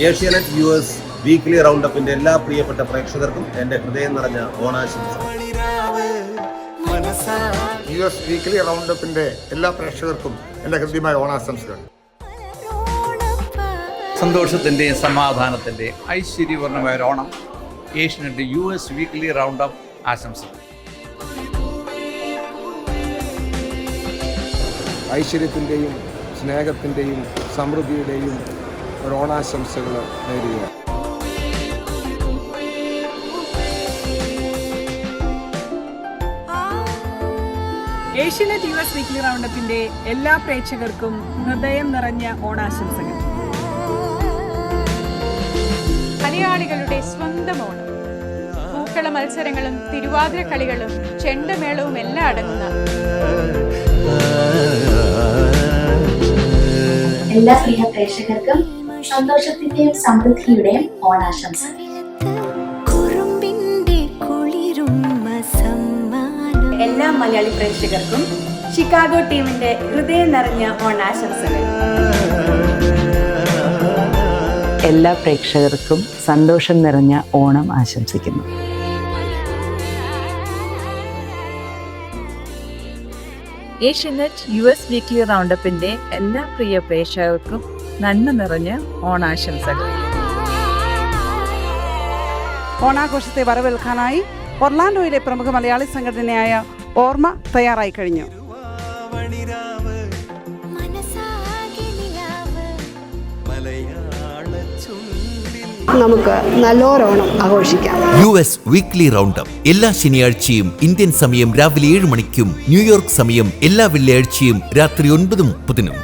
Asianet US weekly റൗണ്ടപ്പിന്റെ എല്ലാ പ്രിയപ്പെട്ട പ്രേക്ഷകർക്കും എൻ്റെ ഹൃദയം നിറഞ്ഞ ഓണാശംസകൾ. US വീക്ക്ലി റൗണ്ടപ്പിന്റെ എല്ലാ പ്രേക്ഷകർക്കും എൻ്റെ ഹൃദ്യമായ ഓണാശംസകൾ. സന്തോഷത്തിൻ്റെയും സമാധാനത്തിൻ്റെയും ഐശ്വര്യപൂർണ്ണമായ ഓണം ഏഷ്യാനെറ്റ് US വീക്ക്ലി റൗണ്ടപ്പ് ആശംസകൾ. ഐശ്വര്യത്തിൻ്റെയും സ്നേഹത്തിൻ്റെയും സമൃദ്ധിയുടെയും ഒരു ഓണാശംസകൾ നേരുക. ഏഷ്യാനെറ്റ് US വീക്ക്ലി റൗണ്ടപ്പിന്റെ എല്ലാ പ്രേക്ഷകർക്കും ഹൃദയം നിറഞ്ഞ ഓണാശംസകൾ. മലയാളികളുടെ സ്വന്തം ഓണം. പൂക്കള മത്സരങ്ങളും തിരുവാതിര കളികളും ചെണ്ടമേളവും എല്ലാം അടങ്ങുന്ന എല്ലാ പ്രിയ പ്രേക്ഷകർക്കും സന്തോഷത്തിന്റെയും സമൃദ്ധിയുടെയും ഓണാശംസകൾ. എല്ലാ മലയാളി പ്രേക്ഷകർക്കും ഷിക്കാഗോ ടീമിന്റെ ഹൃദയം നിറഞ്ഞ ഓണാശംസകൾ. എല്ലാ പ്രേക്ഷകർക്കും സന്തോഷം നിറഞ്ഞ ഓണം ആശംസിക്കുന്നു. ഏഷ്യാനെറ്റ് US വീക്ക്ലി റൗണ്ടപ്പിന്റെ എല്ലാ പ്രിയ പ്രേക്ഷകർക്കും നന്മ നിറഞ്ഞ ഓണാശംസകൾ. ഓണാഘോഷത്തെ വരവേൽക്കാനായി ഒർലാൻഡോയിലെ പ്രമുഖ മലയാളി സംഘടനയായ ഓർമ്മ തയ്യാറായി കഴിഞ്ഞു. നമുക്ക് നല്ലൊരോണം ആഘോഷിക്കാം. US വീക്ക്ലി റൗണ്ടപ്പ് എല്ലാ ശനിയാഴ്ചയും ഇന്ത്യൻ സമയം രാവിലെ 7 മണിക്കും ന്യൂയോർക്ക് സമയം എല്ലാ വെള്ളിയാഴ്ചയും രാത്രി 9:30.